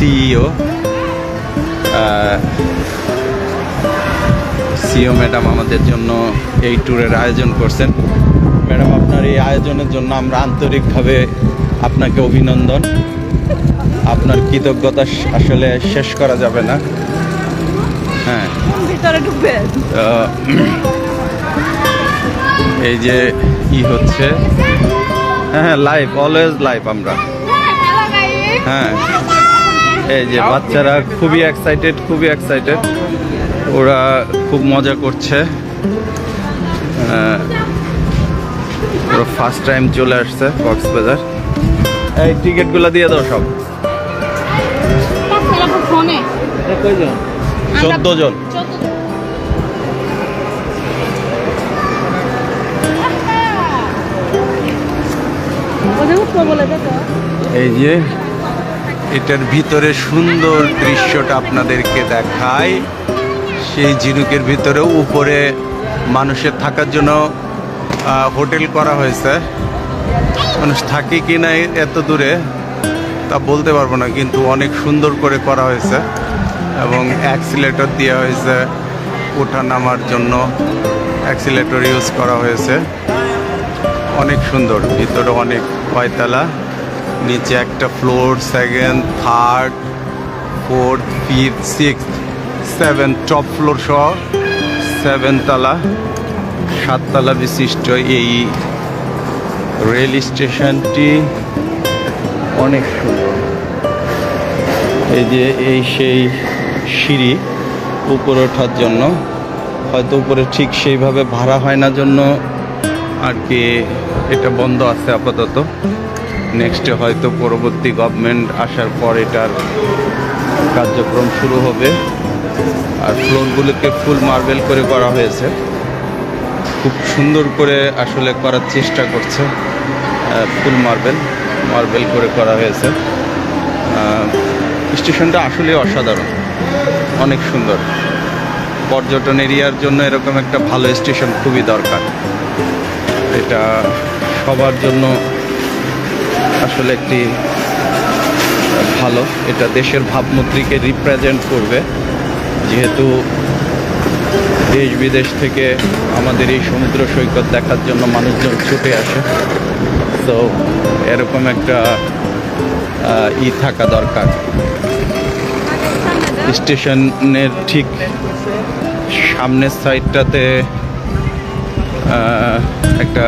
CEO madam আমাদের জন্য এই ট্যুরের আয়োজন করছেন। ম্যাডাম, আপনার এই আয়োজনের জন্য আমরা আন্তরিকভাবে আপনাকে অভিনন্দন। আপনার কৃতজ্ঞতা আসলে শেষ করা যাবে না। হ্যাঁ, এই যে হচ্ছে, হ্যাঁ লাইভ, অলওয়েজ লাইভ আমরা। হ্যাঁ, এই যে বাচ্চারা খুবই এক্সাইটেড, ওরা খুব মজা করছে। ওরা ফার্স্ট টাইম চলে আসছে কক্সবাজার। এই টিকিটগুলো দিয়ে দাও সব। 14 জন। এই যে এটার ভিতরে সুন্দর দৃশ্যটা আপনাদেরকে দেখায়। সেই ঝিনুকের ভিতরে উপরে মানুষের থাকার জন্য হোটেল করা হয়েছে। মানুষ থাকে কি না এত দূরে তা বলতে পারবো না, কিন্তু অনেক সুন্দর করে করা হয়েছে এবং অ্যাক্সিলেটর দেওয়া হয়েছে। ওঠা নামার জন্য অ্যাক্সিলেটর ইউজ করা হয়েছে। অনেক সুন্দর, ভিতরে অনেক কয়তলা, নিচে একটা floor, second, third, fourth, fifth, six, 7 top floor সহ 7 তলা, 7 তলা বিশিষ্ট এই রেল স্টেশনটি অনেক সুন্দর। এই যে সেই সিঁড়ি উপরে ওঠার জন্য, হয়তো উপরে ঠিক সেইভাবে ভাড়া হয় না জন্য আর কি এটা বন্ধ আছে আপাতত। নেক্সটে হয়তো পরবর্তী গভর্নমেন্ট আসার পর এটার কার্যক্রম শুরু হবে। আর ফ্লোরগুলোকে ফুল মার্বেল করে করা হয়েছে, খুব সুন্দর করে আসলে করার চেষ্টা করছে। ফুল মার্বেল করে করা হয়েছে। স্টেশনটা আসলে অসাধারণ, অনেক সুন্দর। পর্যটন এরিয়ার জন্য এরকম একটা ভালো স্টেশন খুবই দরকার। এটা সবার জন্য আসলে একটি ভালো, এটা দেশের ভাবমূর্তিকে রিপ্রেজেন্ট করবে, যেহেতু দেশ বিদেশ থেকে আমাদের এই সমুদ্র সৈকত দেখার জন্য মানুষজন ছুটে আসে। তো এরকম একটা থাকা দরকার। স্টেশনের ঠিক সামনের সাইডটাতে একটা